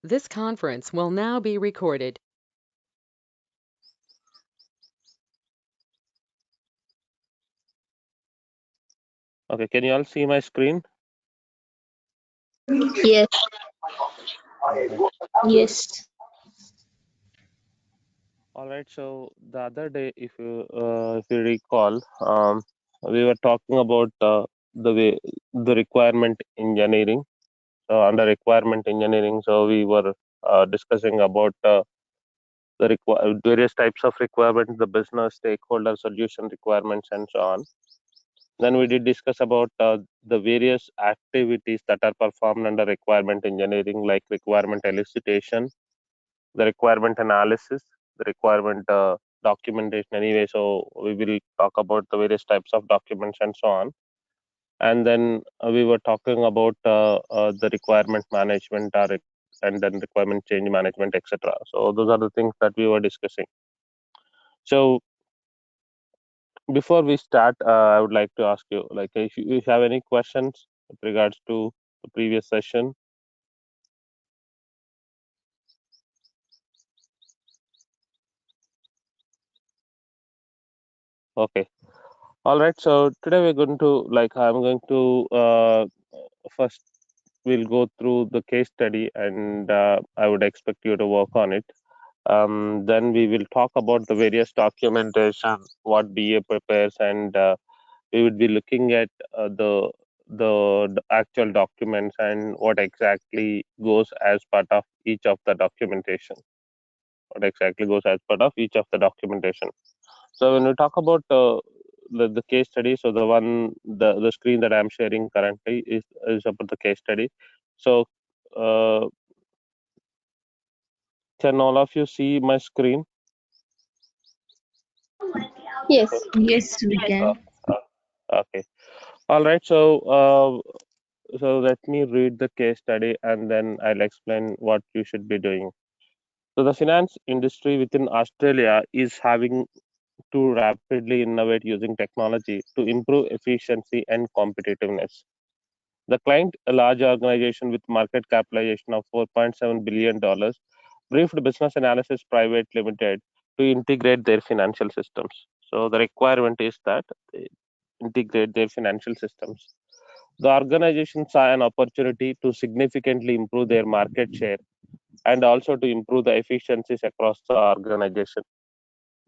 This conference will now be recorded. Okay, can you all see my screen? Yes, Okay. yes, All right. So the other day, if you recall, we were talking about the requirement engineering. So under requirement engineering, so we were discussing about various types of requirements, the business stakeholder solution requirements, and so on. Then we did discuss about the various activities that are performed under requirement engineering, like requirement elicitation, the requirement analysis, the requirement documentation anyway. So we will talk about the various types of documents and so on. And then we were talking about the requirement management and then requirement change management, etc. So those are the things that we were discussing. So before we start, I would like to ask you, like, if you have any questions with regards to the previous session. Okay. All right. So today we're going to, like, I'm going to first we'll go through the case study, and I would expect you to work on it. Then we will talk about the various documentation, what BA prepares, and we would be looking at the actual documents and what exactly goes as part of each of the documentation. What exactly goes as part of each of the documentation. So when we talk about the case study, so the screen that I'm sharing currently is about the case study. So can all of you see my screen? yes. Yes, we Uh, can. okay. All right. So let me read the case study and then I'll explain what you should be doing. So the finance industry within Australia is having to rapidly innovate using technology to improve efficiency and competitiveness. The client, a large organization with market capitalization of $4.7 billion, briefed Business Analysis Private Limited to integrate their financial systems. So the requirement is that they integrate their financial systems. The organization saw an opportunity to significantly improve their market share and also to improve the efficiencies across the organization.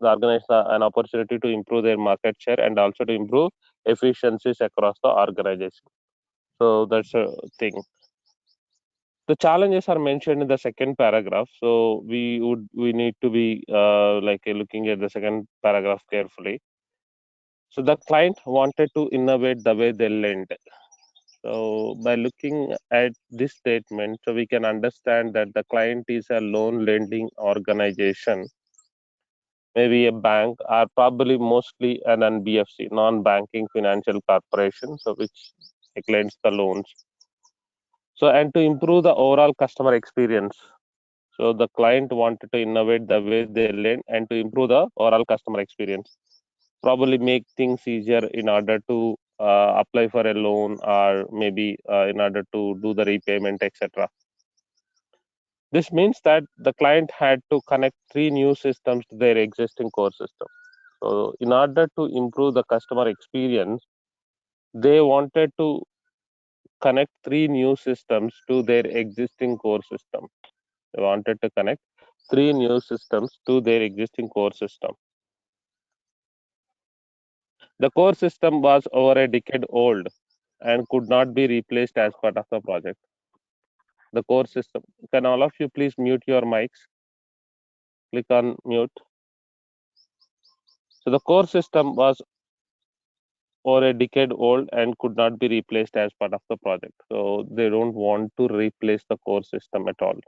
The organization saw an opportunity to improve their market share and also to improve efficiencies across the organization. So that's a thing. The challenges are mentioned in the second paragraph, so we need to be looking at the second paragraph carefully. So the client wanted to innovate the way they lend. So by looking at this statement, so we can understand that the client is a loan lending organization, maybe a bank, or probably mostly an NBFC, non-banking financial corporation, so which lends the loans. So and to improve the overall customer experience, so the client wanted to innovate the way they lend and to improve the overall customer experience. Probably make things easier in order to apply for a loan or maybe in order to do the repayment, etc. This means that the client had to connect three new systems to their existing core system. So in order to improve the customer experience, they wanted to connect three new systems to their existing core system. They wanted to connect three new systems to their existing core system. The core system was over a decade old and could not be replaced as part of the project. The core system. Can all of you please mute your mics? Click on mute. So the core system was over a decade old and could not be replaced as part of the project. So they don't want to replace the core system at all.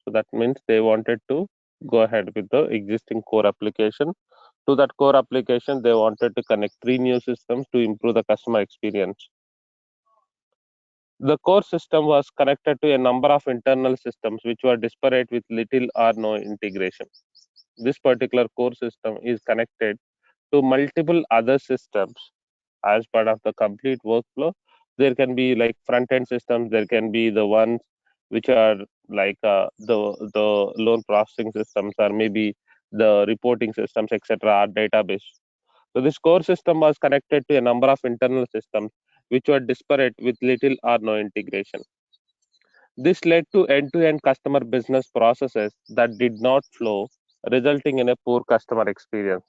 So that means they wanted to go ahead with the existing core application. To that core application, they wanted to connect three new systems to improve the customer experience. The core system was connected to a number of internal systems which were disparate with little or no integration. This particular core system is connected to multiple other systems as part of the complete workflow. There can be like front end systems, there can be the ones which are like the loan processing systems or maybe the reporting systems, etc., are database. So this core system was connected to a number of internal systems which were disparate with little or no integration. This led to end-to-end customer business processes that did not flow, resulting in a poor customer experience.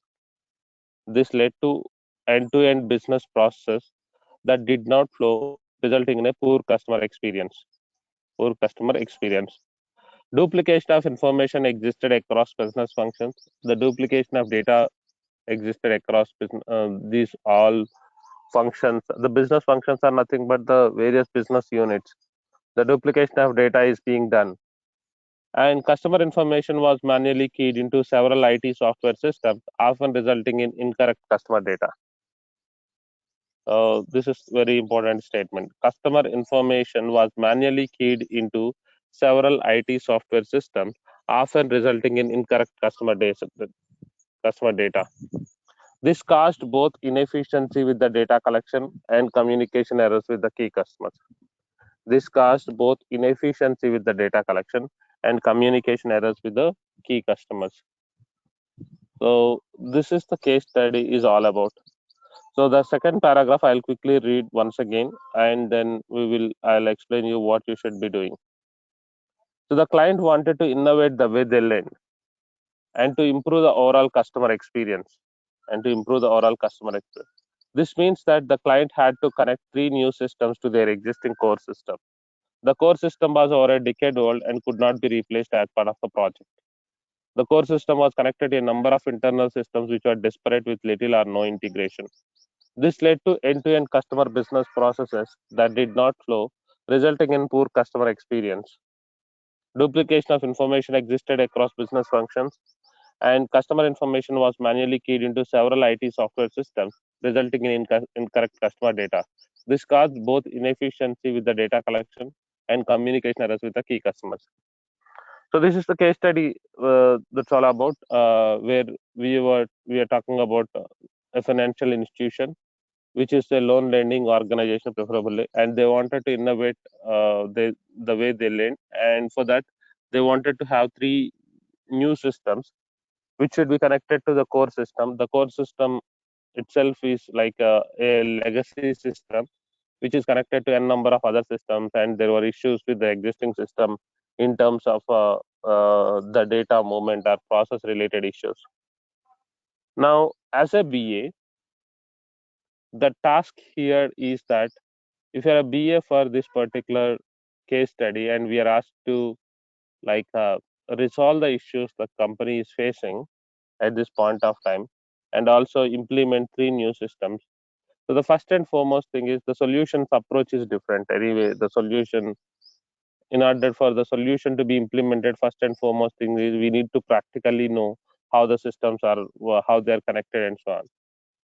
This led to end-to-end business processes that did not flow, resulting in a poor customer experience. Poor customer experience. Duplication of information existed across business functions. The duplication of data existed across these all functions. The business functions are nothing but the various business units. The duplication of data is being done, and customer information was manually keyed into several IT software systems, often resulting in incorrect customer data. This is very important statement. Customer information was manually keyed into several IT software systems, often resulting in incorrect customer data. This caused both inefficiency with the data collection and communication errors with the key customers. This caused both inefficiency with the data collection and communication errors with the key customers. So this is the case study is all about. So the second paragraph I'll quickly read once again, and then I'll explain you what you should be doing. So the client wanted to innovate the way they learn and to improve the overall customer experience. This means that the client had to connect 3 new systems to their existing core system. The core system was over a decade old and could not be replaced as part of the project. The core system was connected to a number of internal systems which were disparate with little or no integration. This led to end-to-end customer business processes that did not flow, resulting in poor customer experience. Duplication of information existed across business functions, and customer information was manually keyed into several IT software systems, resulting in incorrect customer data. This caused both inefficiency with the data collection and communication errors with the key customers. So this is the case study that's all about, where we are talking about a financial institution, which is a loan lending organization preferably, and they wanted to innovate the way they lend, and for that they wanted to have 3 new systems which should be connected to the core system. The core system itself is like a legacy system which is connected to a number of other systems, and there were issues with the existing system in terms of the data movement or process related issues. Now, as a BA, the task here is that if you're a BA for this particular case study and we are asked to like resolve the issues the company is facing at this point of time and also implement 3 new systems. So the first and foremost thing is the solutions approach is different. Anyway, the solution, in order for the solution to be implemented, first and foremost thing is we need to practically know how the systems are, how they are connected and so on.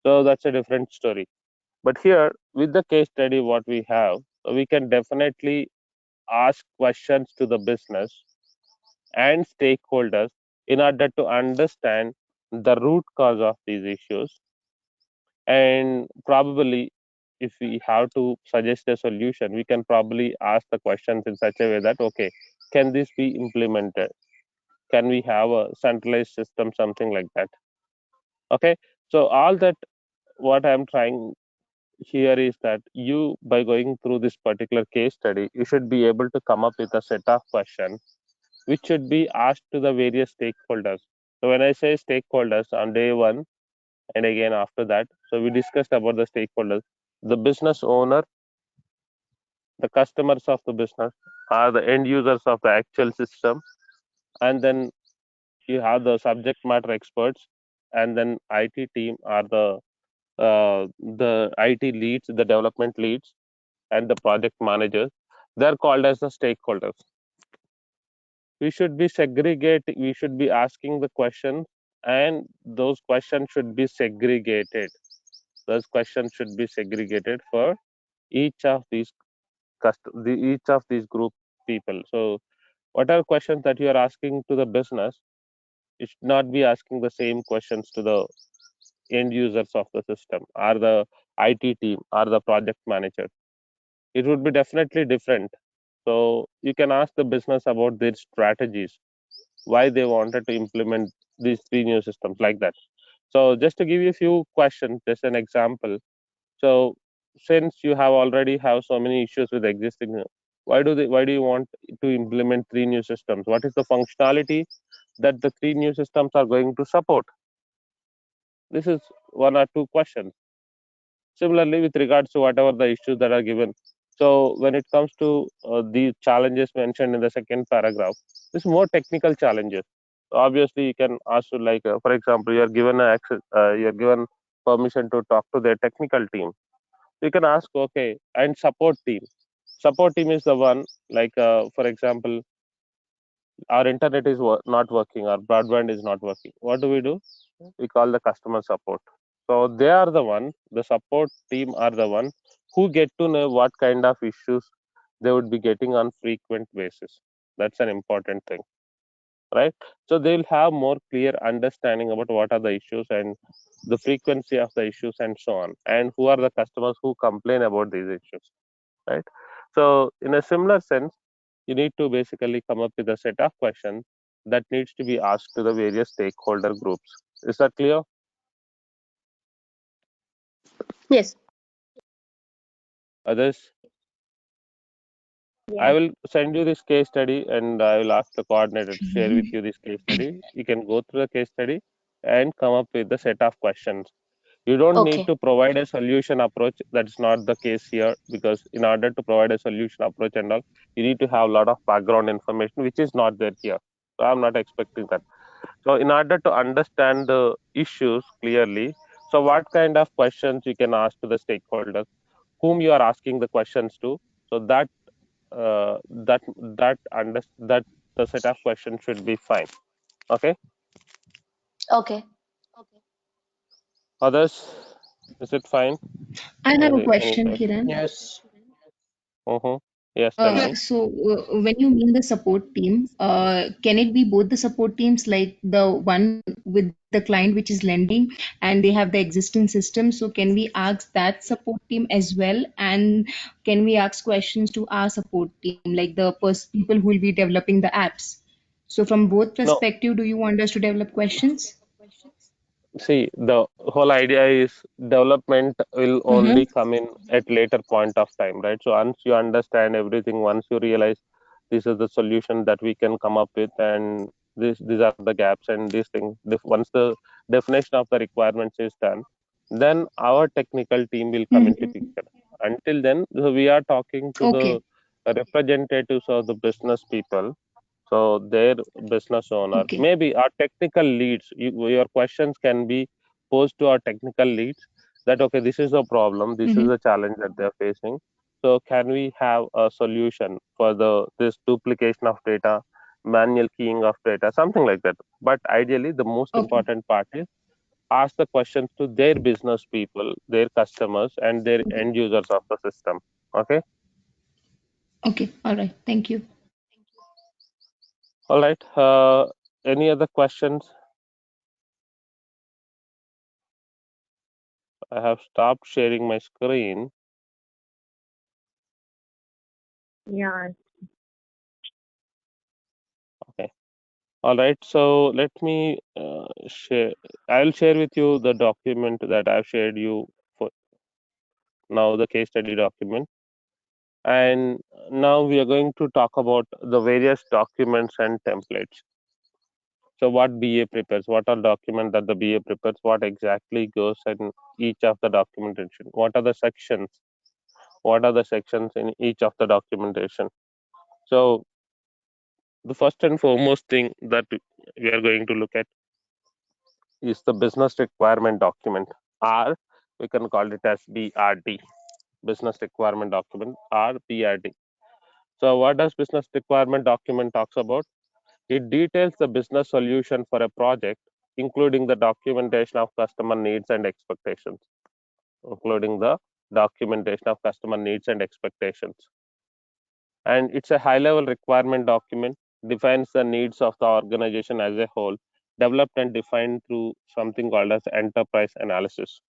So that's a different story. But here with the case study what we have, so we can definitely ask questions to the business and stakeholders in order to understand the root cause of these issues, and probably if we have to suggest a solution, we can probably ask the questions in such a way that okay, can this be implemented, can we have a centralized system, something like that. Okay, so all that what I'm trying here is that you, by going through this particular case study, you should be able to come up with a set of questions which should be asked to the various stakeholders. So when I say stakeholders on day one and again after that, so we discussed about the stakeholders, the business owner, the customers of the business, are the end users of the actual system, and then you have the subject matter experts, and then IT team are the IT leads, the development leads, and the project managers. They're called as the stakeholders. We should be we should be asking the questions, and those questions should be segregated. Those questions should be segregated for each of these each of these group people. So whatever questions that you are asking to the business, you should not be asking the same questions to the end users of the system or the IT team or the project manager. It would be definitely different. So you can ask the business about their strategies, why they wanted to implement these three new systems like that. So just to give you a few questions, just an example. So since you have already have so many issues with existing, why do you want to implement three new systems? What is the functionality that the three new systems are going to support? This is one or two questions. Similarly, with regards to whatever the issues that are given. So when it comes to the challenges mentioned in the second paragraph, this is more technical challenges. So obviously, you can ask to like, for example, you are given access, you are given permission to talk to their technical team. You can ask, okay, and support team. Support team is the one like, for example, our internet is not working, our broadband is not working. What do? We call the customer support. So they are the one, the support team are the one who get to know what kind of issues they would be getting on frequent basis. That's an important thing, right? So they'll have more clear understanding about what are the issues and the frequency of the issues and so on, and who are the customers who complain about these issues, right? So in a similar sense, you need to basically come up with a set of questions that needs to be asked to the various stakeholder groups. Is that clear? Yes. Others, I Yeah. will send you this case study and I will ask the coordinator to share with you this case study. You can go through the case study and come up with the set of questions. You don't need Okay. to provide a solution approach. That's not the case here, because in order to provide a solution approach and all, you need to have a lot of background information, which is not there here. So I'm not expecting that. So in order to understand the issues clearly, so what kind of questions you can ask to the stakeholders, whom you are asking the questions to, so that that the set of questions should be fine. Okay. Okay. Others, is it fine? I have a Any question, question? Kiran. Yes. Mm-hmm. Yes, tell me. When you mean the support team, can it be both the support teams, like the one with the client which is lending and they have the existing system? So can we ask that support team as well? And can we ask questions to our support team, like the people who will be developing the apps? So from both No, perspective, do you want us to develop questions? see, the whole idea is development will Mm-hmm. only come in at later point of time, right? So once you understand everything, once you realize this is the solution that we can come up with, and these are the gaps and these things. Once the definition of the requirements is done, then our technical team will come into Mm-hmm. picture. Until then, so we are talking to the Okay. representatives of the business people, so their business owner, Okay. maybe our technical leads. Your questions can be posed to our technical leads that okay, this is a problem, this is Mm-hmm. a challenge that they're facing. So can we have a solution for the this duplication of data, manual keying of data, something like that. But ideally, the most Okay. important part is ask the questions to their business people, their customers, and their Okay. end users of the system. Okay. Okay. All right. Thank you. All right. Any other questions? I have stopped sharing my screen. Yeah. Okay. All right. So let me share. I'll share with you the document that I've shared you for now, the case study document. And now we are going to talk about the various documents and templates. So what BA prepares, what are documents that the BA prepares, what exactly goes in each of the documentation, what are the sections in each of the documentation. So the first and foremost thing that we are going to look at is the business requirement document, or we can call it as BRD, business requirement document, or BRD. So what does business requirement document talks about? It details the business solution for a project, including the documentation of customer needs and expectations, including the documentation of customer needs and expectations. And it's a high level requirement document, defines the needs of the organization as a whole, developed and defined through something called as enterprise analysis.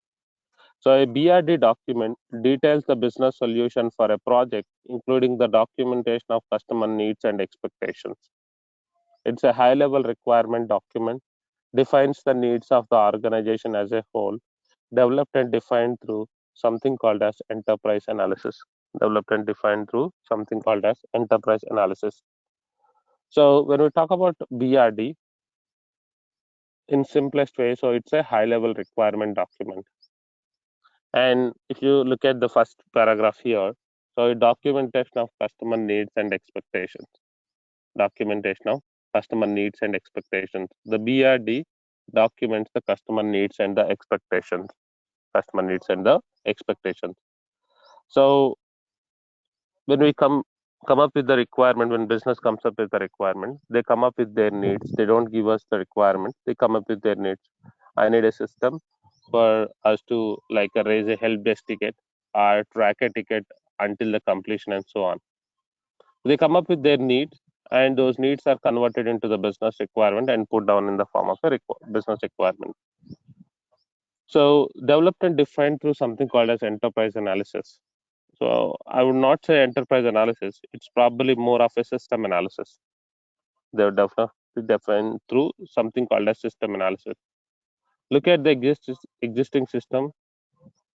So a BRD document details the business solution for a project, including the documentation of customer needs and expectations. It's a high level requirement document, defines the needs of the organization as a whole, developed and defined through something called as enterprise analysis. Developed and defined through something called as enterprise analysis. So when we talk about BRD in simplest way, so it's a high level requirement document. And if you look at the first paragraph here, so documentation of customer needs and expectations. Documentation of customer needs and expectations. The BRD documents the customer needs and the expectations. Customer needs and the expectations. So when we come up with the requirement, when business comes up with the requirement, they come up with their needs. They don't give us the requirement. They come up with their needs. I need a system for us to like raise a help desk ticket or track a ticket until the completion and so on. They come up with their needs, and those needs are converted into the business requirement and put down in the form of a business requirement. So developed and defined through something called as enterprise analysis. So I would not say enterprise analysis. It's probably more of a system analysis. They're definitely defined through something called as system analysis. Look at the existing system.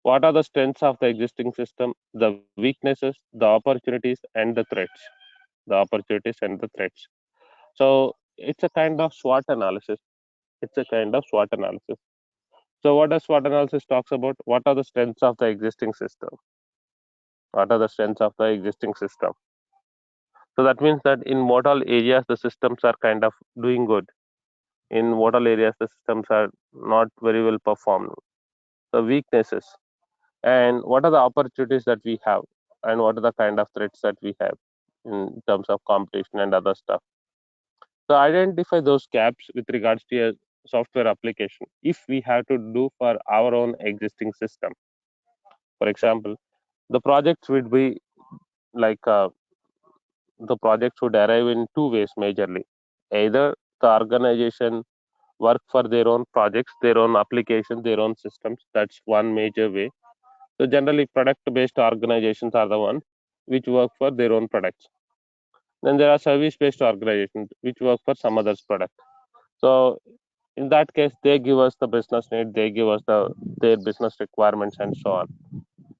What are the strengths of the existing system, the weaknesses, the opportunities, and the threats? The opportunities and the threats. So it's a kind of SWOT analysis. It's a kind of SWOT analysis. So what does SWOT analysis talks about? What are the strengths of the existing system? What are the strengths of the existing system? So that means that in what all areas the systems are kind of doing good. In what all areas the systems are not very well performed. The weaknesses and what are the opportunities that we have, and what are the kind of threats that we have in terms of competition and other stuff. So identify those gaps with regards to a software application if we have to do for our own existing system. For example, the projects would be like the projects would arrive in two ways majorly. Either the organization work for their own projects, their own applications, their own systems. That's one major way. So generally, product-based organizations are the ones which work for their own products. Then there are service-based organizations which work for some others' product. So in that case, they give us the business need, they give us their business requirements and so on.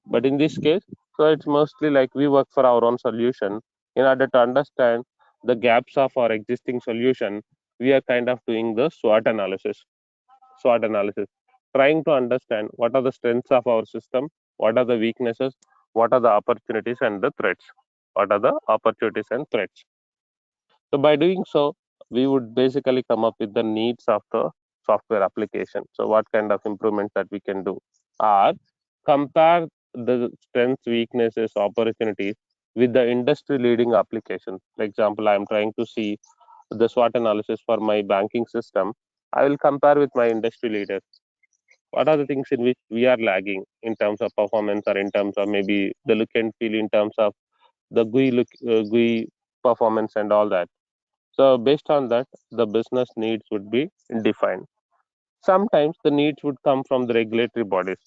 But in this case, so it's mostly like we work for our own solution. In order to understand the gaps of our existing solution, we are kind of doing the SWOT analysis. SWOT analysis, trying to understand what are the strengths of our system, what are the weaknesses, what are the opportunities and the threats. What are the opportunities and threats? So by doing so, we would basically come up with the needs of the software application. So what kind of improvements that we can do, or compare the strengths, weaknesses, opportunities with the industry leading applications. For example, I am trying to see the SWOT analysis for my banking system. I will compare with my industry leaders. What are the things in which we are lagging in terms of performance, or in terms of maybe the look and feel, in terms of the GUI performance and all that. So based on that, the business needs would be defined. Sometimes the needs would come from the regulatory bodies.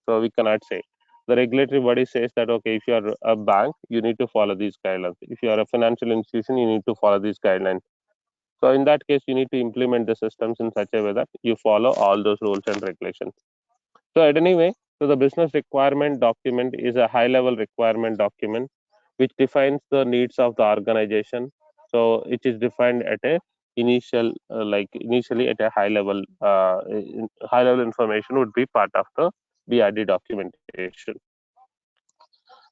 So we cannot say. The regulatory body says that okay, if you are a bank, you need to follow these guidelines. If you are a financial institution, you need to follow these guidelines. So in that case, you need to implement the systems in such a way that you follow all those rules and regulations. So at any way, so the business requirement document is a high level requirement document which defines the needs of the organization. So it is defined at a initially at a high level. High level information would be part of the BRD documentation.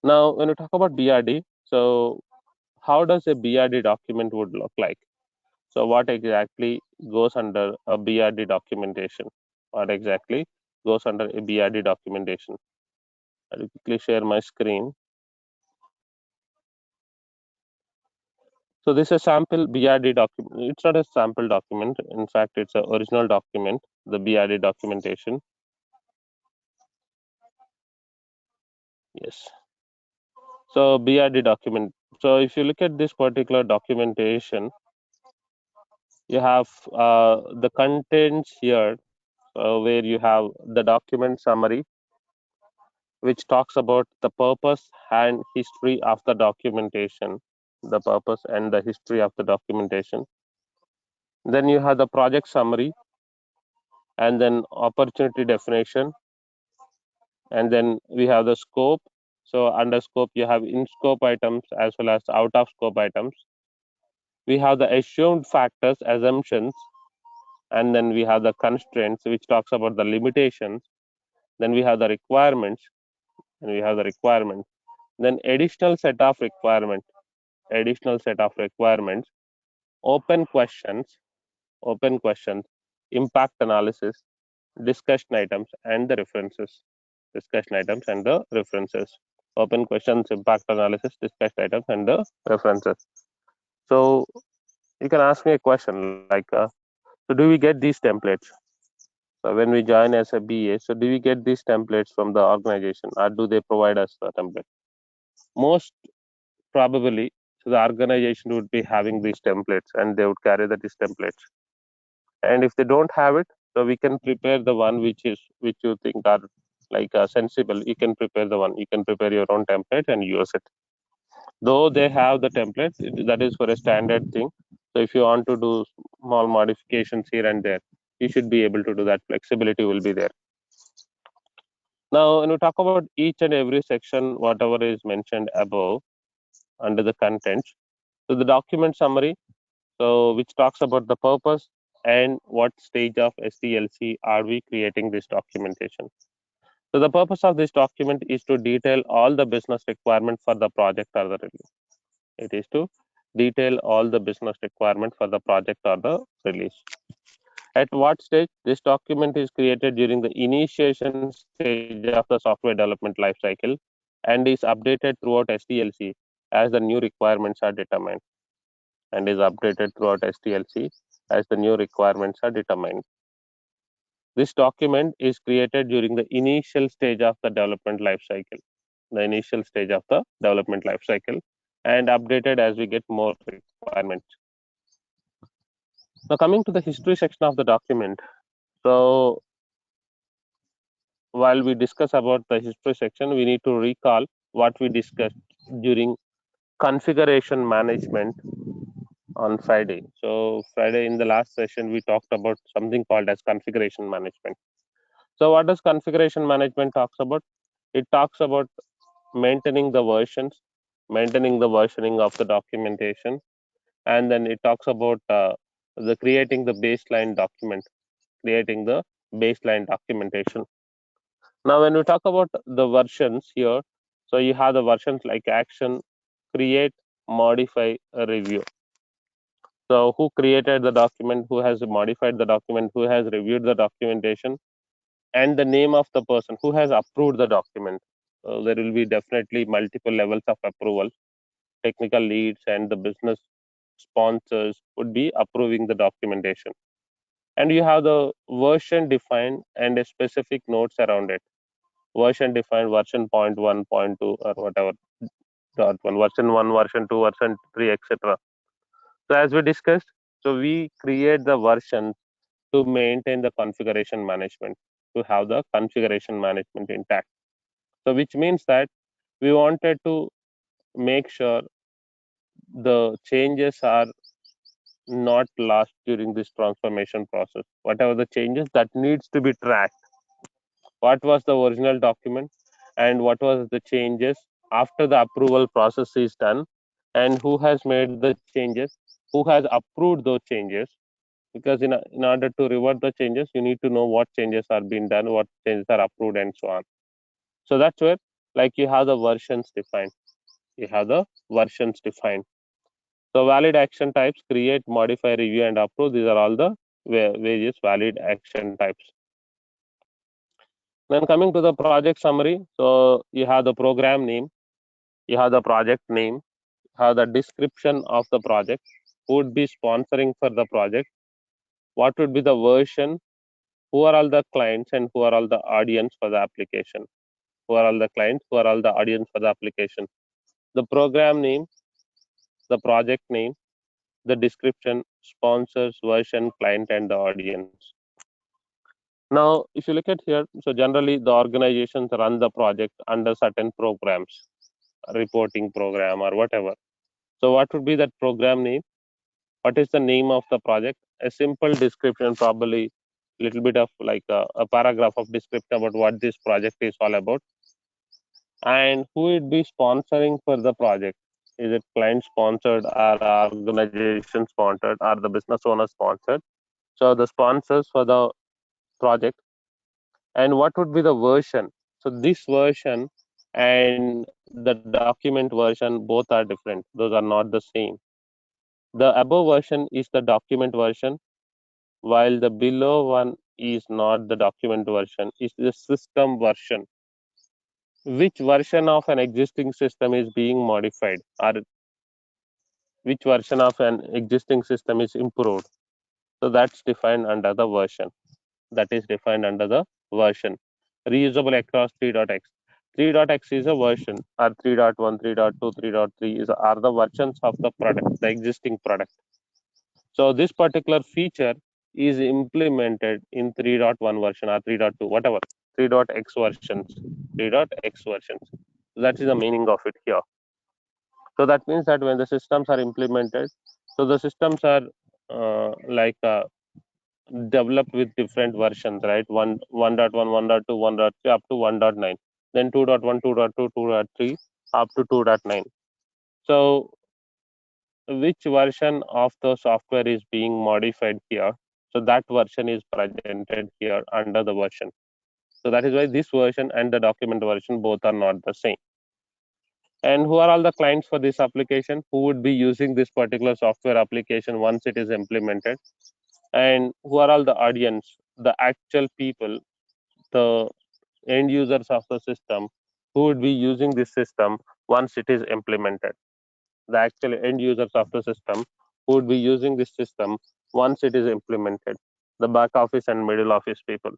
Now, when we talk about BRD, so how does a BRD document would look like? So what exactly goes under a BRD documentation? What exactly goes under a BRD documentation? I'll quickly share my screen. So this is a sample BRD document. It's not a sample document. In fact, it's an original document, the BRD documentation. Yes. So BRD document. So if you look at this particular documentation, you have the contents here where you have the document summary, which talks about the purpose and history of the documentation. The purpose and the history of the documentation. Then you have the project summary, and then opportunity definition, and then we have the scope. So under scope, you have in scope items as well as out of scope items. We have the assumed factors, assumptions, and then we have the constraints, which talks about the limitations. Then we have the requirements, and we have the requirements. Then additional set of requirements, open questions, impact analysis, discussion items, and the references. Discussion items and the references. Open questions, impact analysis, discussion items, and the references. So you can ask me a question like, so do we get these templates? So when we join as a BA, so do we get these templates from the organization, or do they provide us the template? Most probably, so the organization would be having these templates, and they would carry these templates. And if they don't have it, so we can prepare the one which you think are like sensible. You can prepare the one. You can prepare your own template and use it. Though they have the templates, that is for a standard thing. So if you want to do small modifications here and there, you should be able to do that. Flexibility will be there. Now, when we talk about each and every section, whatever is mentioned above under the contents, so the document summary, so which talks about the purpose and what stage of SDLC are we creating this documentation. So the purpose of this document is to detail all the business requirement for the project or the release. It is to detail all the business requirement for the project or the release. At what stage? This document is created during the initiation stage of the software development lifecycle and is updated throughout SDLC as the new requirements are determined. And is updated throughout SDLC as the new requirements are determined. This document is created during the initial stage of the development lifecycle. The initial stage of the development lifecycle, and updated as we get more requirements. Now coming to the history section of the document. So while we discuss about the history section, we need to recall what we discussed during configuration management on Friday. So Friday in the last session, we talked about something called as configuration management. So what does configuration management talks about? It talks about maintaining the versions, maintaining the versioning of the documentation, and then it talks about the creating the baseline document, creating the baseline documentation. Now, when we talk about the versions here, so you have the versions like action, create, modify, review. So who created the document, who has modified the document, who has reviewed the documentation, and the name of the person who has approved the document. There will be definitely multiple levels of approval. Technical leads and the business sponsors would be approving the documentation. And you have the version defined and a specific notes around it. Version defined, version 0.1, 0.2, or whatever, dot one, version 1, version 2, version 3, etc. So as we discussed, so we create the versions to maintain the configuration management, to have the configuration management intact. So which means that we wanted to make sure the changes are not lost during this transformation process. Whatever the changes that needs to be tracked, what was the original document and what was the changes after the approval process is done, and who has made the changes, who has approved those changes. Because in order to revert the changes, you need to know what changes are being done, what changes are approved, and so on. So that's where, like, you have the versions defined. You have the versions defined. So valid action types: create, modify, review, and approve. These are all the various valid action types. Then coming to the project summary, so you have the program name, you have the project name, you have the description of the project, who would be sponsoring for the project, what would be the version, who are all the clients, and who are all the audience for the application. Who are all the clients, who are all the audience for the application. The program name, the project name, the description, sponsors, version, client, and the audience. Now, if you look at here, so generally the organizations run the project under certain programs, reporting program or whatever. So what would be that program name? What is the name of the project? A simple description, probably little bit of like a paragraph of description about what this project is all about, and who would be sponsoring for the project. Is it client sponsored or organization sponsored or the business owner sponsored? So the sponsors for the project, and what would be the version. So this version and the document version both are different. Those are not the same. The above version is the document version, while the below one is not the document version, it's the system version. Which version of an existing system is being modified, or which version of an existing system is improved? So that's defined under the version. That is defined under the version. Reusable across 3.x. 3.x is a version, or 3.1, 3.2, 3.3 is are the versions of the product, the existing product. So this particular feature is implemented in 3.1 version or 3.2, whatever, 3.x versions, 3.x versions. That is the meaning of it here. So that means that when the systems are implemented, so the systems are like developed with different versions, right? 1.1, 1.2, 1.3 up to 1.9, then 2.1, 2.2, 2.3 up to 2.9. So which version of the software is being modified here? So that version is presented here under the version. So that is why this version and the document version both are not the same. And who are all the clients for this application? Who would be using this particular software application once it is implemented? And who are all the audience, the actual people, the end users of the system who would be using this system once it is implemented? The actual end users of the system who would be using this system once it is implemented, the back office and middle office people.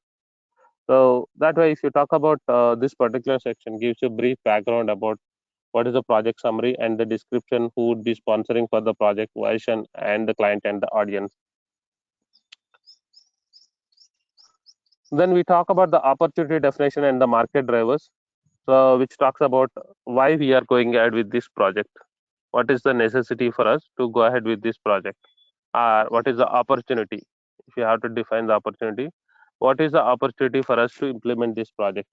So that way, if you talk about this particular section, gives you a brief background about what is the project summary and the description, who would be sponsoring for the project version and the client and the audience. Then we talk about the opportunity definition and the market drivers, so which talks about why we are going ahead with this project. What is the necessity for us to go ahead with this project? What is the opportunity? If you have to define the opportunity, what is the opportunity for us to implement this project?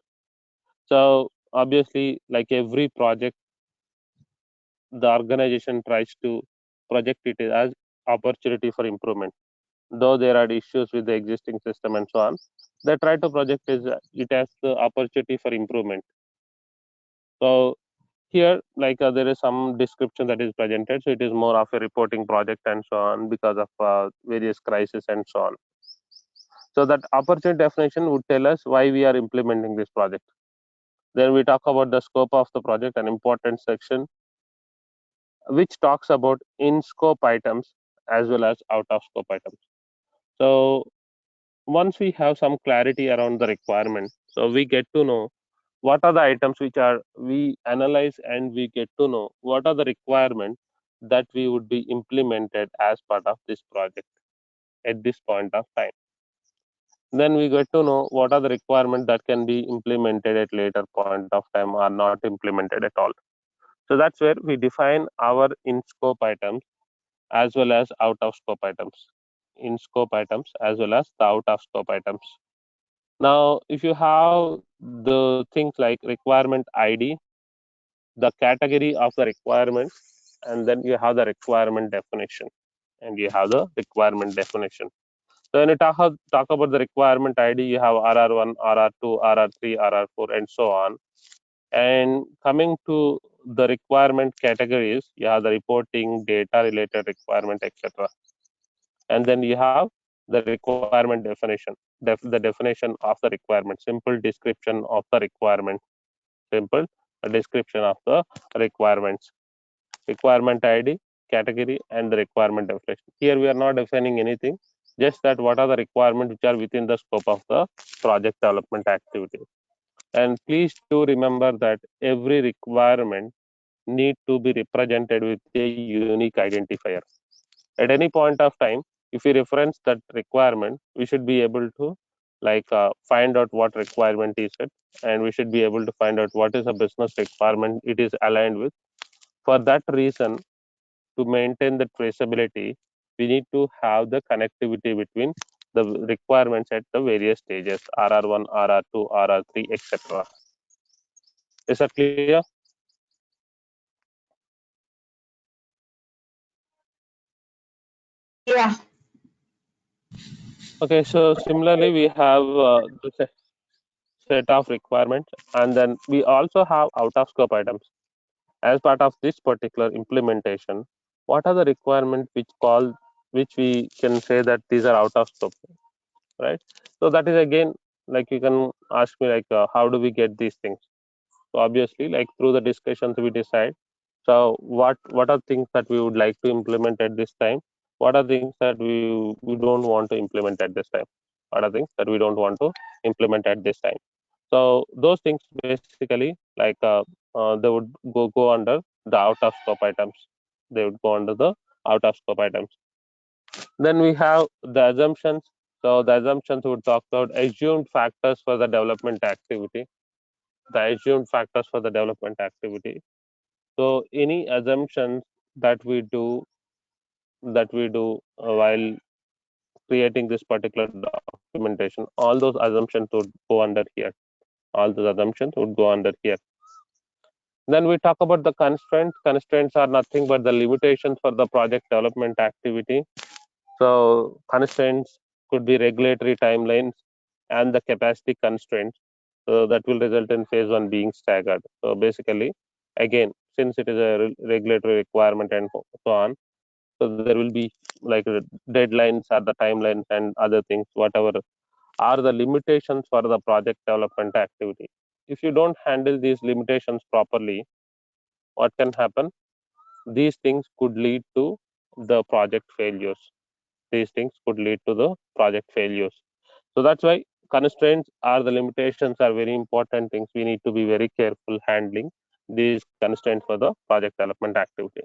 So obviously, like every project, the organization tries to project it as opportunity for improvement. Though there are issues with the existing system and so on, they try to project it as the opportunity for improvement. So here, like there is some description that is presented, so it is more of a reporting project and so on because of various crises and so on. So that opportunity definition would tell us why we are implementing this project. Then we talk about the scope of the project, an important section which talks about in scope items as well as out of scope items. So once we have some clarity around the requirement, so we get to know what are the items which are we analyze, and we get to know what are the requirements that we would be implemented as part of this project at this point of time. Then we get to know what are the requirements that can be implemented at later point of time or not implemented at all. So that's where we define our in scope items as well as out of scope items. In scope items as well as the out of scope items. Now, if you have the things like requirement ID, the category of the requirement, and then you have the requirement definition, and you have the requirement definition. So when you talk about the requirement ID, you have RR1, RR2, RR3, RR4, and so on. And coming to the requirement categories, you have the reporting, data related requirement, etc. And then you have the requirement definition, the definition of the requirement, simple description of the requirement, simple description of the requirements, requirement ID, category, and the requirement definition. Here we are not defining anything, just that what are the requirements which are within the scope of the project development activity. And please do remember that every requirement need to be represented with a unique identifier. At any point of time, if we reference that requirement, we should be able to like find out what requirement is it, and we should be able to find out what is a business requirement it is aligned with. For that reason, to maintain the traceability, we need to have the connectivity between the requirements at the various stages, RR1, RR2, RR3, etc. Is that clear? Yeah. Okay, so similarly, we have the set of requirements, and then we also have out of scope items. As part of this particular implementation, what are the requirements which we can say that these are out of scope, right? So that is again, like you can ask me like how do we get these things? So obviously, like through the discussions we decide. So what are things that we would like to implement at this time? What are things that we don't want to implement at this time? What are things that we don't want to implement at this time? So those things basically like they would go under the out of scope items. They would go under the out of scope items. Then we have the assumptions. So the assumptions would talk about assumed factors for the development activity. The assumed factors for the development activity. So any assumptions that we do while creating this particular documentation, all those assumptions would go under here. All those assumptions would go under here. Then we talk about the constraints. Constraints are nothing but the limitations for the project development activity. So constraints could be regulatory timelines and the capacity constraints. So that will result in phase one being staggered. So basically, again, since it is a regulatory requirement and so on, so there will be like deadlines or the timelines and other things, whatever are the limitations for the project development activity. If you don't handle these limitations properly, what can happen? These things could lead to the project failures. These things could lead to the project failures. So that's why constraints are the limitations are very important things. We need to be very careful handling these constraints for the project development activity.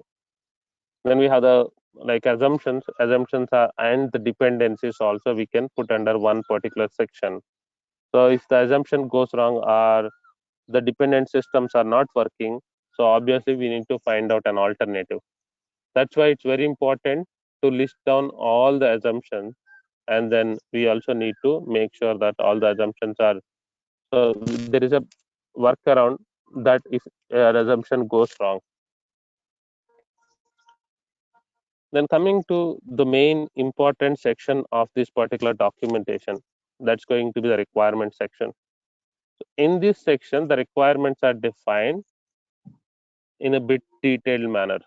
Then we have the like assumptions. Assumptions are and the dependencies also we can put under one particular section. So if the assumption goes wrong or the dependent systems are not working, so obviously we need to find out an alternative. That's why it's very important to list down all the assumptions, and then we also need to make sure that all the assumptions are, so there is a workaround that if an assumption goes wrong. Then coming to the main important section of this particular documentation, that's going to be the requirement section. In this section, the requirements are defined in a bit detailed manner.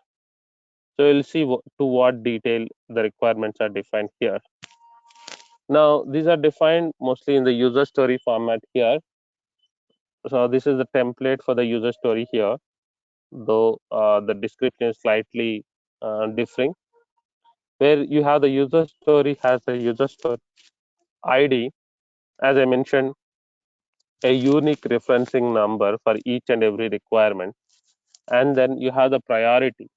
So we'll see to what detail the requirements are defined here. Now, these are defined mostly in the user story format here. So this is the template for the user story here, though the description is slightly differing. Where you have the user story has the user story ID, as I mentioned, a unique referencing number for each and every requirement, and then you have the priority.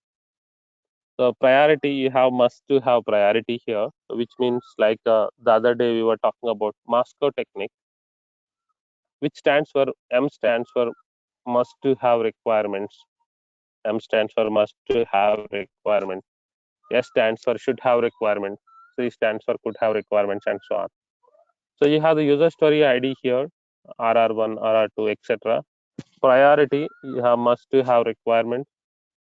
So priority, you have must to have priority here, which means like the other day we were talking about Moscow technique, which stands for M stands for must to have requirements. M stands for must to have requirement. S stands for should have requirement. C stands for could have requirements, and so on. So you have the user story ID here, RR1, RR2, etc. Priority, you have must to have requirement,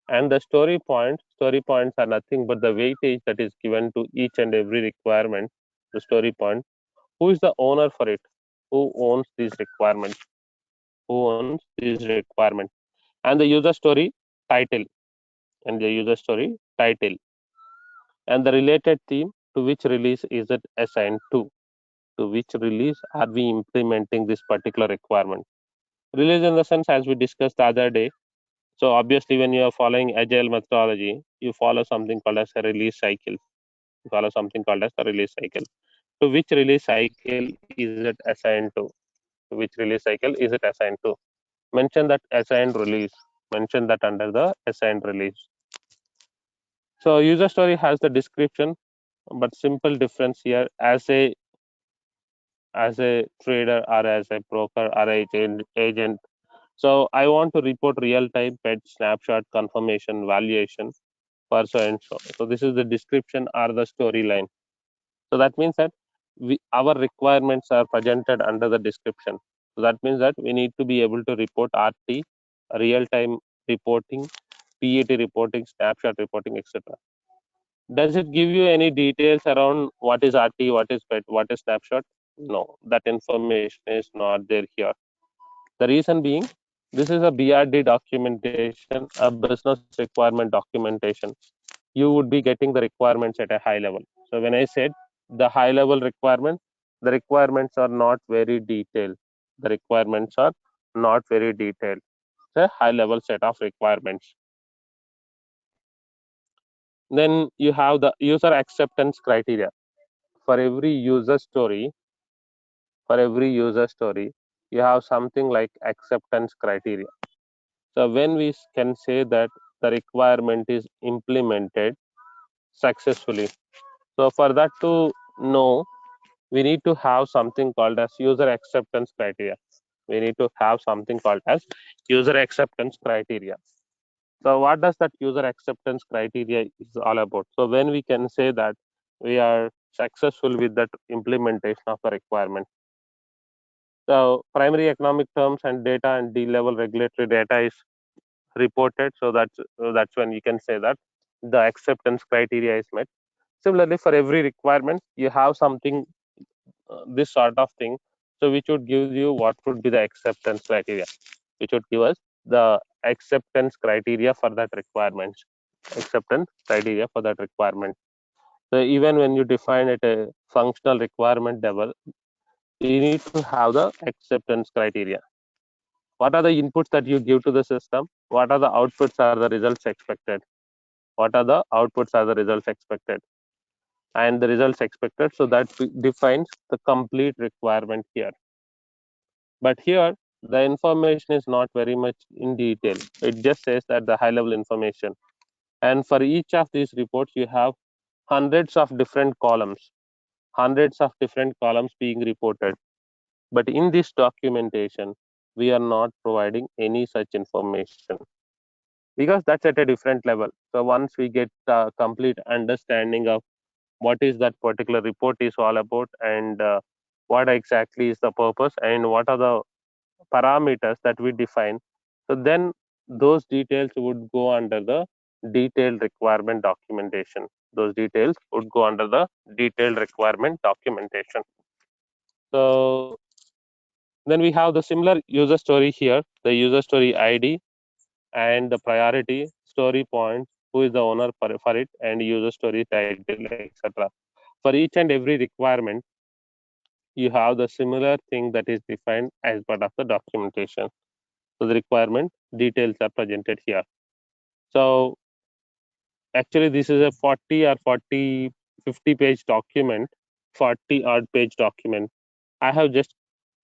and the story points. Story points are nothing but the weightage that is given to each and every requirement. The story point. Who is the owner for it? Who owns these requirements? Who owns these requirements? And the user story title. And the user story title. And the related theme, to which release is it assigned to? To which release are we implementing this particular requirement? Release in the sense, as we discussed the other day. So obviously, when you are following agile methodology, you follow something called as a release cycle. You follow something called as a release cycle. To which release cycle is it assigned to? To which release cycle is it assigned to? Mention that assigned release. Mention that under the assigned release. So user story has the description, but simple difference here. As a as a trader or as a broker or agent. So I want to report real-time pet snapshot confirmation valuation for so and so. So this is the description or the storyline. So that means that our requirements are presented under the description. So that means that we need to be able to report RT, real-time reporting, PAT reporting, snapshot reporting, etc. Does it give you any details around what is RT, what is PET, what is snapshot? No, that information is not there here. The reason being, this is a BRD documentation, a business requirement documentation. You would be getting the requirements at a high level. So when I said the high level requirements, the requirements are not very detailed. The requirements are not very detailed. It's a high level set of requirements. Then you have the user acceptance criteria. For every user story, you have something like acceptance criteria. So when we can say that the requirement is implemented successfully, so for that to know, we need to have something called as user acceptance criteria. We need to have something called as user acceptance criteria. So what does that user acceptance criteria is all about? So when we can say that we are successful with that implementation of the requirement. So primary economic terms and data and D-level regulatory data is reported. So that's when you can say that the acceptance criteria is met. Similarly, for every requirement, you have something this sort of thing. So which would give you what would be the acceptance criteria, which would give us the acceptance criteria for that requirement. Acceptance criteria for that requirement. So even when you define it a functional requirement level, you need to have the acceptance criteria. What are the inputs that you give to the system? What are the outputs are the results expected? What are the outputs are the results expected? And the results expected. So that defines the complete requirement here. But here, the information is not very much in detail. It just says that the high level information. And for each of these reports, you have hundreds of different columns being reported. But in this documentation, we are not providing any such information because that's at a different level. So once we get a complete understanding of what is that particular report is all about and what exactly is the purpose and what are the parameters that we define, so then those details would go under the detailed requirement documentation. Those details would go under the detailed requirement documentation. So then we have the similar user story here, the user story ID and the priority, story point, who is the owner for it, and user story title, etc. For each and every requirement, you have the similar thing that is defined as part of the documentation. So the requirement details are presented here. So actually this is a 40 or 50 page document, 40 odd page document. I have just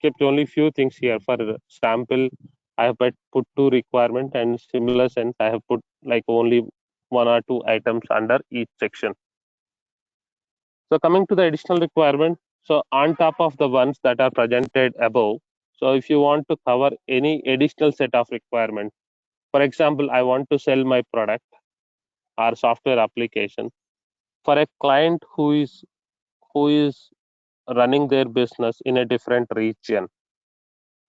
kept only few things here for sample. I have put two requirement and similar sense I have put like only one or two items under each section. So coming to the additional requirement, so on top of the ones that are presented above, so if you want to cover any additional set of requirements, for example, I want to sell my product or software application for a client who is running their business in a different region.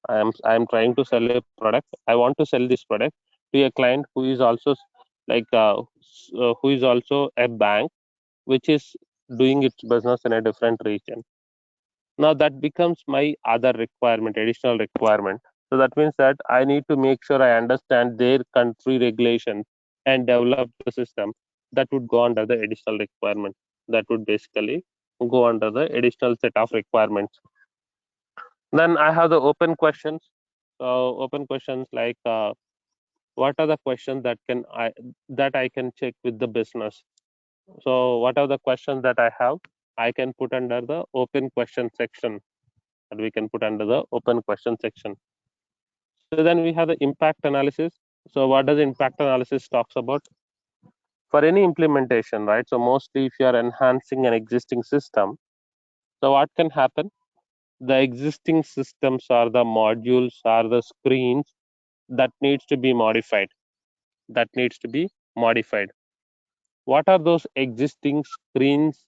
I am trying to sell a product. I want to sell this product to a client who is also who is also a bank which is doing its business in a different region. Now that becomes my other requirement, additional requirement. So that means that I need to make sure I understand their country regulations and develop the system that would go under the additional requirement. That would basically go under the additional set of requirements. Then I have the open questions. So open questions like what are the questions that I can check with the business. So what are the questions that I have? I can put under the open question section. That we can put under the open question section. So then we have the impact analysis. So what does impact analysis talks about? For any implementation, right? So mostly if you are enhancing an existing system, so what can happen? the existing systems or the modules or the screens that needs to be modified. That needs to be modified. What are those existing screens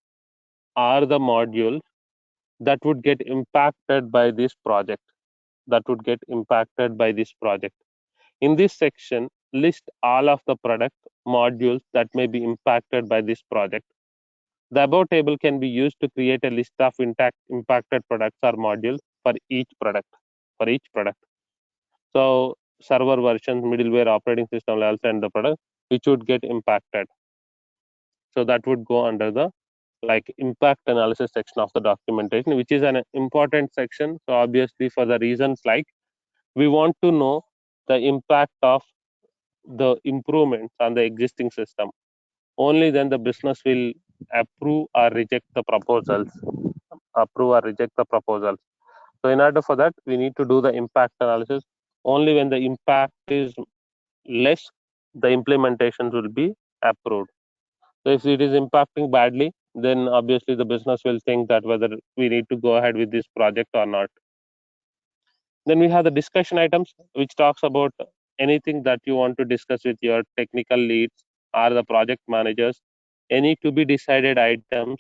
or the modules that would get impacted by this project? That would get impacted by this project. In this section, list all of the product modules that may be impacted by this project. The above table can be used to create a list of impacted products or modules for each product. For each product. So server versions, middleware, operating system levels, and the product which would get impacted. So that would go under the like impact analysis section of the documentation, which is an important section. So obviously for the reasons like we want to know the impact of the improvements on the existing system. Only then the business will approve or reject the proposals. Approve or reject the proposals. So in order for that, we need to do the impact analysis. Only when the impact is less, the implementations will be approved. So if it is impacting badly, then obviously the business will think that whether we need to go ahead with this project or not. Then we have the discussion items, which talks about anything that you want to discuss with your technical leads or the project managers, any to be decided items.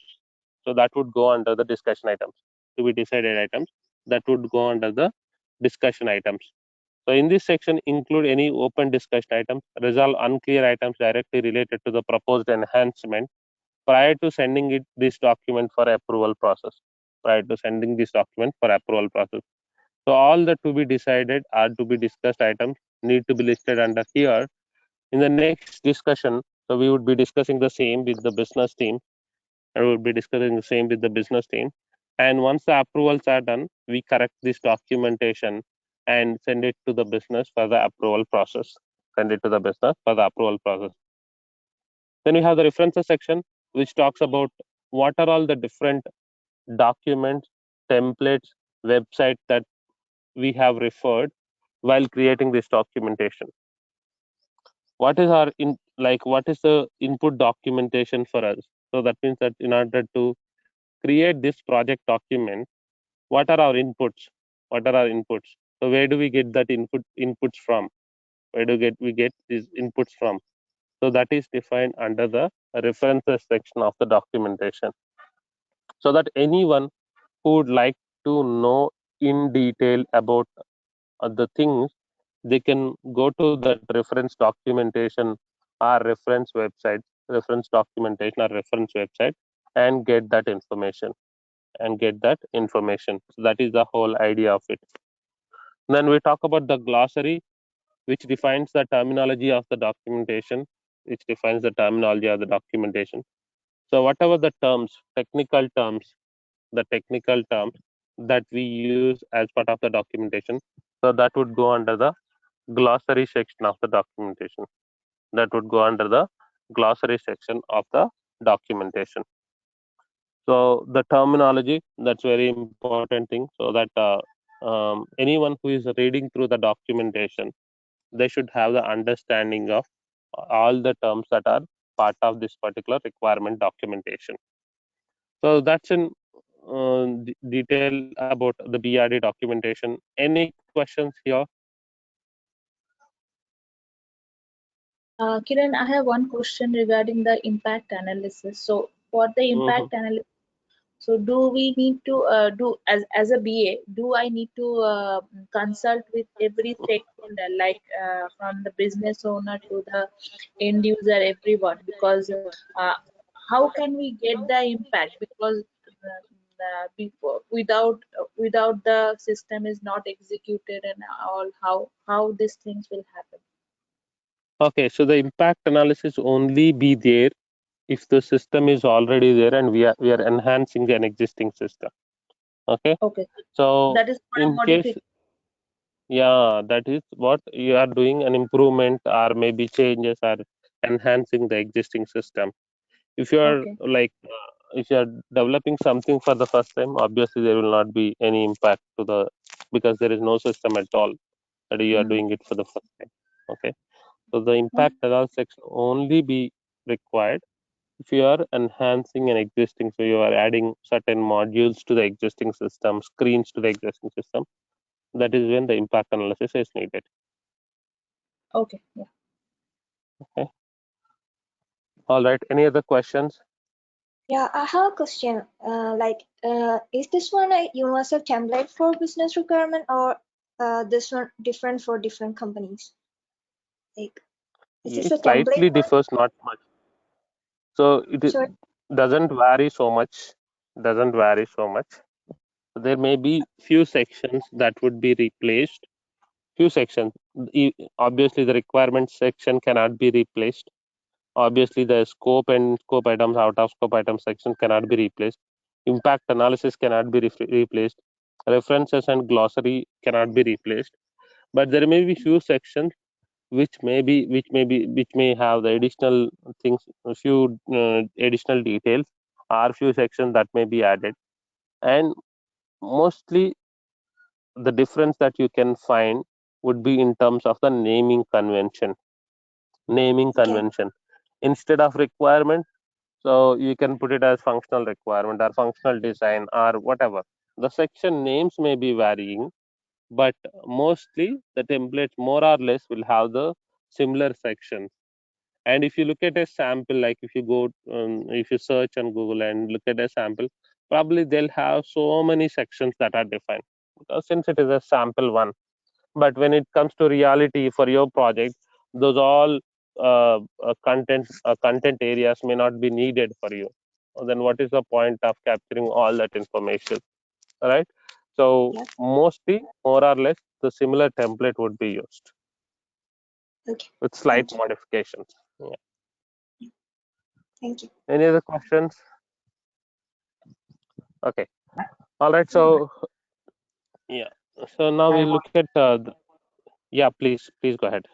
So that would go under the discussion items. To be decided items that would go under the discussion items. So in this section, include any open discussion items, resolve unclear items directly related to the proposed enhancement prior to sending this document for approval process. Prior to sending this document for approval process. So all the to be decided or to be discussed items need to be listed under here. In the next discussion, so we would be discussing the same with the business team. I would be discussing the same with the business team. And once the approvals are done, we correct this documentation and send it to the business for the approval process. Send it to the business for the approval process. Then we have the references section, which talks about what are all the different documents, templates, websites that we have referred while creating this documentation. What is our what is the input documentation for us? So that means that in order to create this project document, what are our inputs? What are our inputs? So where do we get that inputs from? Where do we get these inputs from? So that is defined under the references section of the documentation. So that anyone who would like to know in detail about the things, they can go to that reference documentation or reference documentation or reference website and get that information So that is the whole idea of it. Then we talk about the glossary, which defines the terminology of the documentation, So whatever the terms, the technical terms that we use as part of the documentation, so that would go under the glossary section of the documentation. That would go under the glossary section of the documentation. So the terminology, that's very important thing, so that anyone who is reading through the documentation, they should have the understanding of all the terms that are part of this particular requirement documentation. So that's in detail about the BRD documentation. Any questions here? Kiran, I have one question regarding the impact analysis. So for the Mhm. impact analysis, so do we need to do as a BA, do I need to consult with every stakeholder, like from the business owner to the end user, everyone? Because how can we get the impact? Because before without the system is not executed and all, how these things will happen? Okay, so the impact analysis only be there if the system is already there and we are enhancing an existing system. Okay, Okay, so that is for a in case, modification. yeah, that is what you are doing, an improvement or maybe changes or enhancing the existing system. If you are Okay. if you are developing something for the first time, obviously there will not be any impact to the, because there is no system at all that you are Mm. doing it for the first time. Okay, so the Mm. impact analysis section only be required if you are enhancing an existing, so you are adding certain modules to the existing system, screens to the existing system, that is when the impact analysis is needed. Okay. Yeah. Okay. All right. Any other questions? Yeah, I have a question. Is this one a universal template for business requirement, or this one different for different companies? Like, is this It a template slightly one? differs, not much. So Sorry. doesn't vary so much. Doesn't vary so much. There may be few sections that would be replaced. Few sections. Obviously, the requirement section cannot be replaced. Obviously, the scope and scope items, out of scope items section cannot be replaced. Impact analysis cannot be replaced. References and glossary cannot be replaced. But there may be few sections which may have the additional things, a few additional details, or few sections that may be added. And mostly the difference that you can find would be in terms of the naming Okay. convention instead of requirement. So you can put it as functional requirement or functional design or whatever. The section names may be varying, but mostly the templates more or less will have the similar sections. And if you look at a sample, like if you go, if you search on Google and look at a sample, probably they'll have so many sections that are defined, because since it is a sample one. But when it comes to reality for your project, those all content areas may not be needed for you. Then what is the point of capturing all that information, right? So Yeah. mostly, more or less, the similar template would be used Okay. with slight Thank you. modifications. Yeah. Thank you. Any other questions? Okay. All right. So yeah. So now we look at yeah. Please go ahead.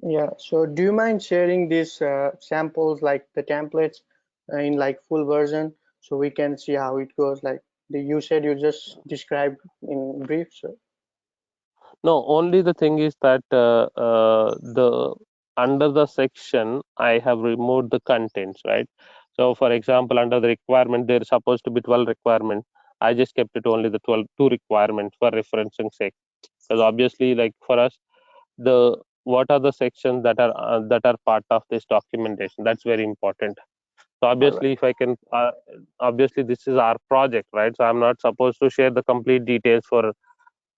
Yeah, so do you mind sharing these samples, like the templates, in like full version, so we can see how it goes? Like you said, you just described in brief. So No, only the thing is that the under the section I have removed the contents, right? So for example, under the requirement, there is supposed to be 12 requirement. I just kept it only the 2 requirements for referencing sake, because obviously, like for us, the what are the sections that are part of this documentation? That's very important. So all right, obviously, if I can, obviously this is our project, right? So I'm not supposed to share the complete details for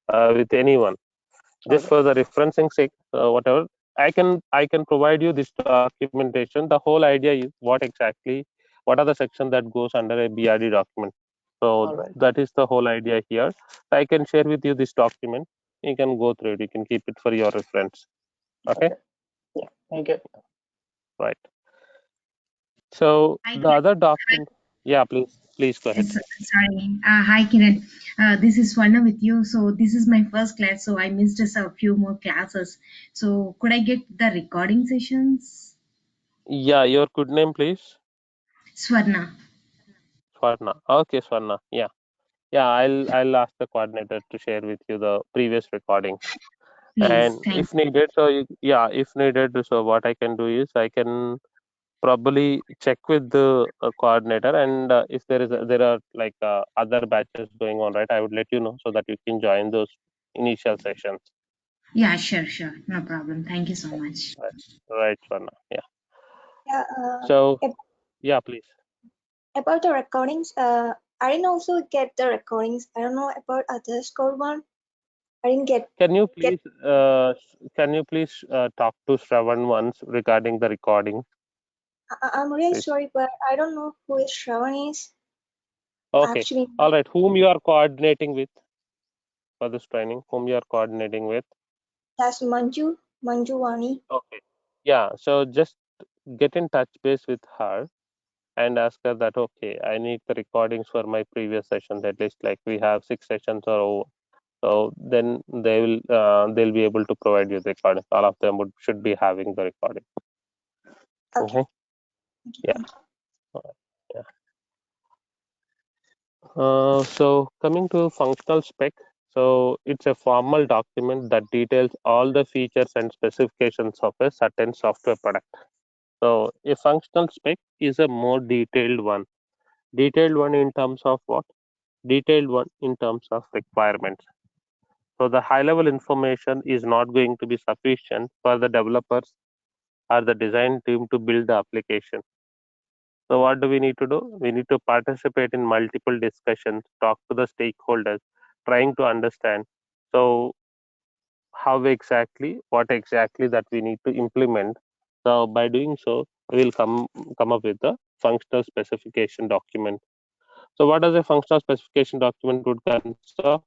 with anyone, all just right, for the referencing sake. Whatever I can provide you this documentation. The whole idea is what are the sections that goes under a BRD document. So all right. that is the whole idea here. I can share with you this document. You can go through it. You can keep it for your reference. Okay. Okay, yeah, thank you. Right. So Hi, the other document, yeah, please go ahead. sorry. Hi, Kiran. This is Swarna with you. So this is my first class, so I missed a few more classes. So could I get the recording sessions? Yeah, your good name, please. Swarna, Swarna. Okay, Swarna. Yeah. Yeah, I'll ask the coordinator to share with you the previous recordings. please. And Thank if needed, yeah, if needed, so what I can do is I can probably check with the coordinator, and if there are like other batches going on, right, I would let you know so that you can join those initial sessions. Yeah, sure. No problem. Thank you so much. Right, right, Swarna. Yeah. Yeah. So ab- yeah, please. about the recordings, I didn't also get the recordings. I don't know about others code one. I didn't get Can you get. please talk to Shravan once regarding the recording, I'm really please? sorry, but I don't know who is Shravan is Okay. actually. All right. Whom you are coordinating with for this training? Whom you are coordinating with? That's Manjuwani. Okay. Yeah. So just get in touch base with her and ask her that, okay, I need the recordings for my previous sessions. At least like we have 6 sessions or over. So then they'll be able to provide you the recording. All of them should be having the recording. Okay. Okay. Yeah. Thank Yeah. So coming to functional spec, so it's a formal document that details all the features and specifications of a certain software product. So a functional spec is a more detailed one. Detailed one in terms of what? Detailed one in terms of requirements. So the high level information is not going to be sufficient for the developers or the design team to build the application. So what do we need to do? We need to participate in multiple discussions, talk to the stakeholders, trying to understand. So how exactly, what exactly that we need to implement. So by doing so, we will come up with a functional specification document. So what does a functional specification document would consist of?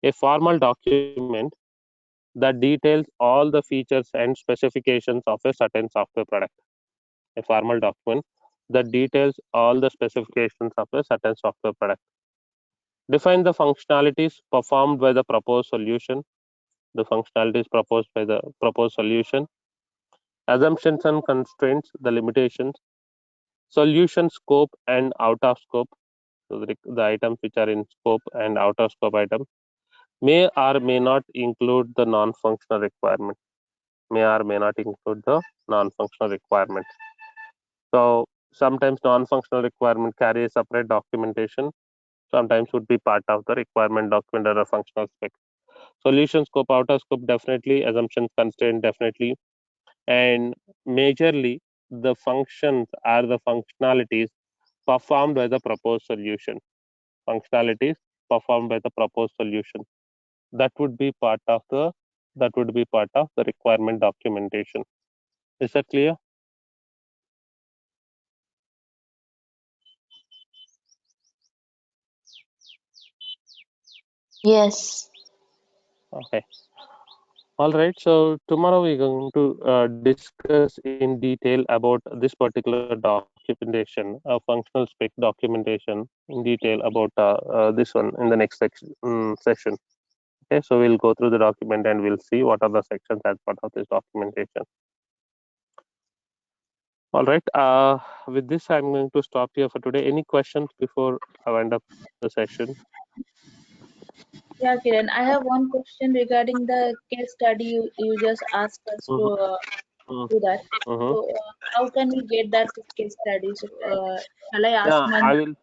A formal document that details all the features and specifications of a certain software product. A formal document that details all the specifications of a certain software product. Define the functionalities performed by the proposed solution. The functionalities proposed by the proposed solution. Assumptions and constraints, the limitations. Solution scope and out of scope. So the items which are in scope and out of scope items may or may not include the non-functional requirement. May or may not include the non-functional requirement. So sometimes non-functional requirement carry a separate documentation. Sometimes would be part of the requirement document or a functional spec. Solution scope, outer scope, definitely. Assumptions, constraint, definitely. And majorly, the functions are the functionalities performed by the proposed solution. Functionalities performed by the proposed solution. That would be part of the requirement documentation. Is that clear? Yes. Okay. All right. So tomorrow we're going to discuss in detail about this particular documentation, functional spec documentation in detail about this one in the next session. Okay. So we'll go through the document and we'll see what are the sections as part of this documentation. All right. With this, I'm going to stop here for today. Any questions before I wind up the session? Yeah, Kiran, I have one question regarding the case study you just asked us to Mm-hmm. do that. Mm-hmm. So, how can we get that case study? So, shall I ask Yeah, my? I will.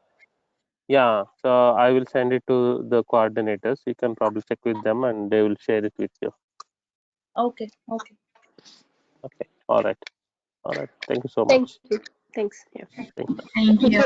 Yeah, so I will send it to the coordinators. You can probably check with them and they will share it with you. Okay, okay. Okay. All right. All right. Thank you so Thank much. you. Thanks. Yeah. Thanks. Thank you.